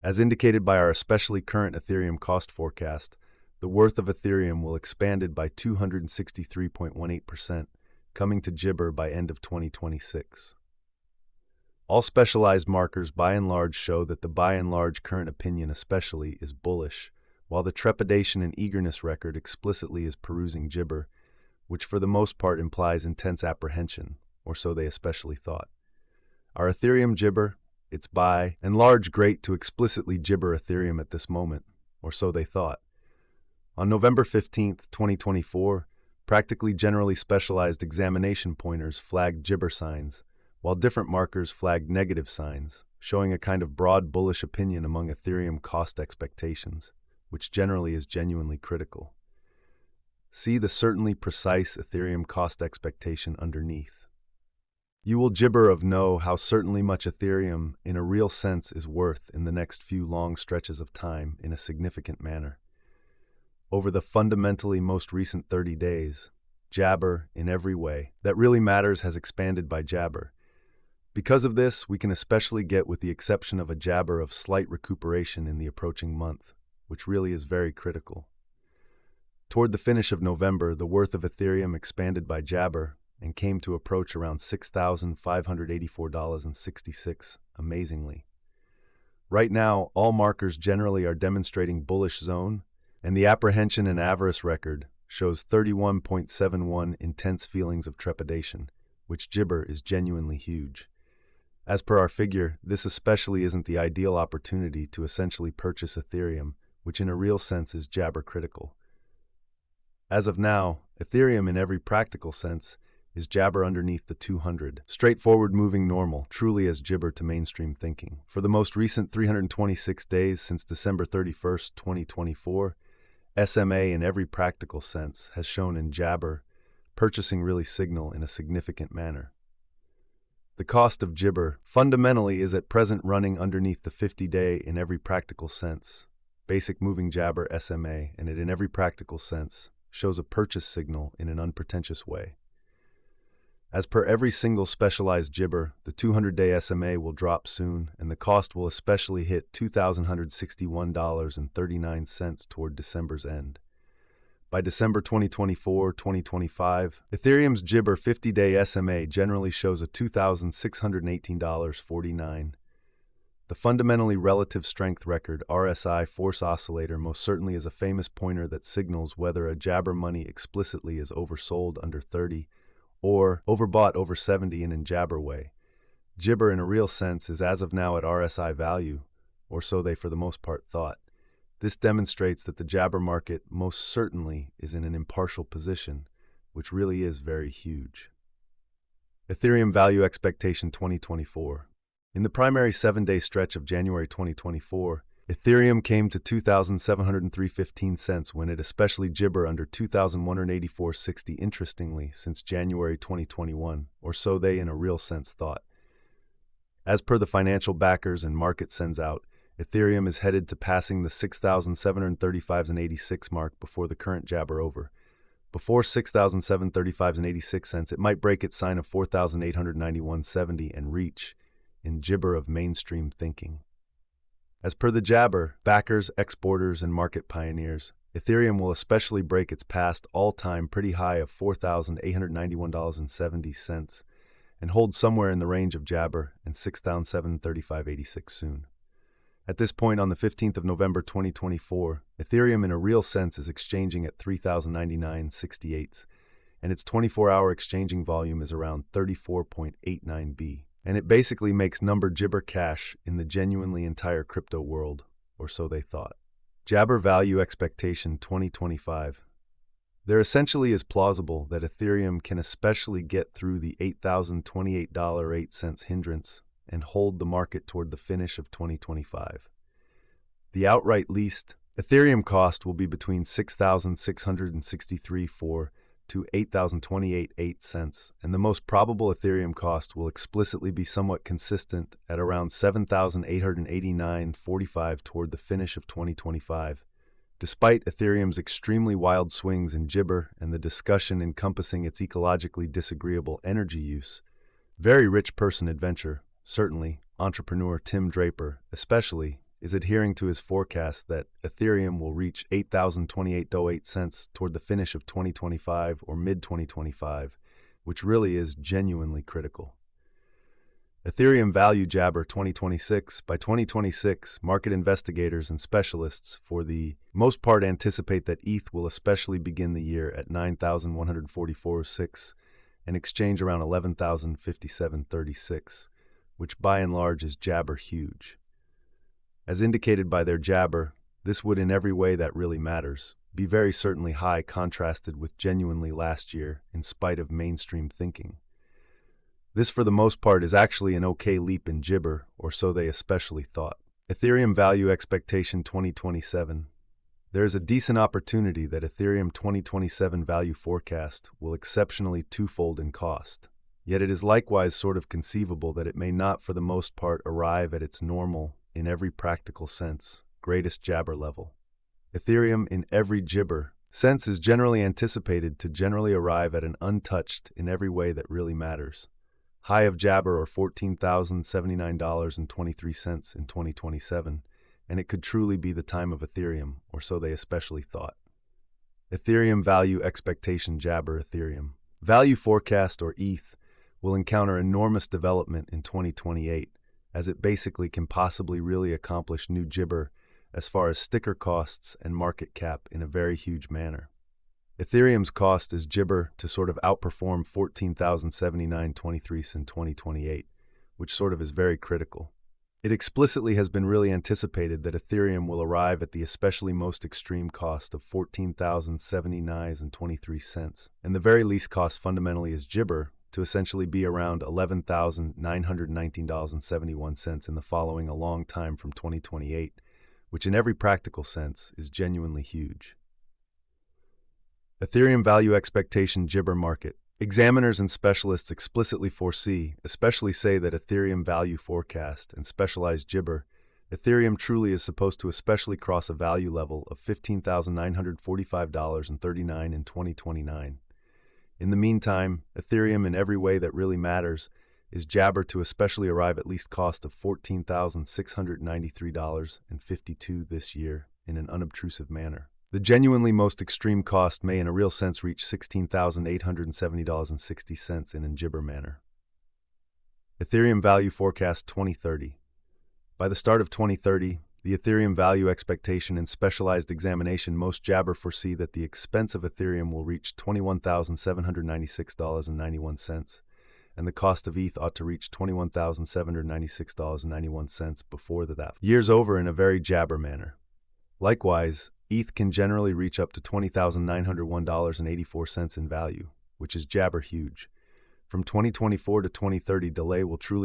As indicated by our especially current Ethereum cost forecast, the worth of Ethereum will expanded by 263.18%, coming to gibber by end of 2026. All specialized markers by and large show that the by and large current opinion especially is bullish, while the trepidation and eagerness record explicitly is perusing gibber, which for the most part implies intense apprehension, or so they especially thought. Our Ethereum gibber, it's by and large great to explicitly gibber Ethereum at this moment, or so they thought. On November 15th, 2024, practically generally specialized examination pointers flagged gibber signs, while different markers flagged negative signs, showing a kind of broad bullish opinion among Ethereum cost expectations, which generally is genuinely critical. See the certainly precise Ethereum cost expectation underneath. You will gibber of know how certainly much Ethereum in a real sense is worth in the next few long stretches of time in a significant manner. Over the fundamentally most recent 30 days, jabber in every way that really matters has expanded by jabber. Because of this, we can especially get with the exception of a jabber of slight recuperation in the approaching month, which really is very critical. Toward the finish of November, the worth of Ethereum expanded by jabber and came to approach around $6,584.66, amazingly. Right now, all markers generally are demonstrating bullish zone, and the apprehension and avarice record shows 31.71 intense feelings of trepidation, which gibber is genuinely huge. As per our figure, this especially isn't the ideal opportunity to essentially purchase Ethereum, which in a real sense is jabber critical. As of now, Ethereum in every practical sense is jabber underneath the 200, straightforward moving normal, truly as gibber to mainstream thinking. For the most recent 326 days since December 31st, 2024, SMA in every practical sense has shown in jabber, purchasing really signal in a significant manner. The cost of gibber fundamentally is at present running underneath the 50-day in every practical sense. Basic moving jabber SMA, and it in every practical sense, shows a purchase signal in an unpretentious way. As per every single specialized gibber, the 200-day SMA will drop soon, and the cost will especially hit $2,161.39 toward December's end. By December 2024-2025, Ethereum's gibber 50-day SMA generally shows a $2,618.49. The fundamentally relative strength record RSI force oscillator most certainly is a famous pointer that signals whether a jabber money explicitly is oversold under 30 or overbought over 70 in jabber way. Gibber in a real sense is as of now at RSI value, or so they for the most part thought. This demonstrates that the jabber market most certainly is in an impartial position, which really is very huge. Ethereum Value Expectation 2024. In the primary 7-day stretch of January 2024, Ethereum came to $2,703.15 when it especially gibber under $2,184.60 interestingly since January 2021, or so they in a real sense thought. As per the financial backers and market sends out, Ethereum is headed to passing the $6,735.86 mark before the current jabber over. Before $6,735.86, it might break its sign of $4,891.70 and reach, in gibber of mainstream thinking. As per the jabber, backers, exporters, and market pioneers, Ethereum will especially break its past all-time pretty high of $4,891.70 and hold somewhere in the range of jabber and $6,735.86 soon. At this point on the 15th of November 2024, Ethereum in a real sense is exchanging at $3,099.68, and its 24-hour exchanging volume is around 34.89 B. And it basically makes number gibber cash in the genuinely entire crypto world, or so they thought. Jabber Value Expectation 2025. There essentially is plausible that Ethereum can especially get through the $8,028.08 hindrance and hold the market toward the finish of 2025. The outright least Ethereum cost will be between $6,663 to $8,028.08, and the most probable Ethereum cost will explicitly be somewhat consistent at around $7,889.45 toward the finish of 2025. Despite Ethereum's extremely wild swings in gibber and the discussion encompassing its ecologically disagreeable energy use, very rich person adventure, certainly, entrepreneur Tim Draper, especially, is adhering to his forecast that Ethereum will reach 8,028.08 cents toward the finish of 2025 or mid-2025, which really is genuinely critical. Ethereum Value Jabber 2026. By 2026, market investigators and specialists, for the most part, anticipate that ETH will especially begin the year at 9,144.06 and exchange around 11,057.36, which by and large is jabber huge. As indicated by their jabber, this would in every way that really matters be very certainly high contrasted with genuinely last year in spite of mainstream thinking. This, for the most part, is actually an okay leap in gibber, or so they especially thought. Ethereum Value Expectation 2027. There is a decent opportunity that Ethereum 2027 value forecast will exceptionally twofold in cost. Yet it is likewise sort of conceivable that it may not, for the most part, arrive at its normal, in every practical sense, greatest jabber level. Ethereum, in every gibber sense, is generally anticipated to generally arrive at an untouched, in every way that really matters, high of jabber or $14,079.23 in 2027, and it could truly be the time of Ethereum, or so they especially thought. Ethereum Value Expectation Jabber. Ethereum Value Forecast, or ETH, will encounter enormous development in 2028, as it basically can possibly really accomplish new gibber as far as sticker costs and market cap in a very huge manner. Ethereum's cost is gibber to sort of outperform 14,079.23 in 2028, which sort of is very critical. It explicitly has been really anticipated that Ethereum will arrive at the especially most extreme cost of 14,079.23, and the very least cost fundamentally is gibber to essentially be around $11,919.71 in the following a long time from 2028, which in every practical sense is genuinely huge. Ethereum Value Expectation Gibber Market. Examiners and specialists explicitly foresee, especially say that Ethereum Value Forecast and specialized gibber, Ethereum truly is supposed to especially cross a value level of $15,945.39 in 2029. In the meantime, Ethereum, in every way that really matters, is jabber to especially arrive at least cost of $14,693.52 this year in an unobtrusive manner. The genuinely most extreme cost may in a real sense reach $16,870.60 in a gibber manner. Ethereum Value Forecast 2030. By the start of 2030, the Ethereum Value Expectation and Specialized Examination most jabber foresee that the expense of Ethereum will reach $21,796.91, and the cost of ETH ought to reach $21,796.91 before that year's over in a very jabber manner. Likewise, ETH can generally reach up to $20,901.84 in value, which is jabber huge. From 2024 to 2030, delay will truly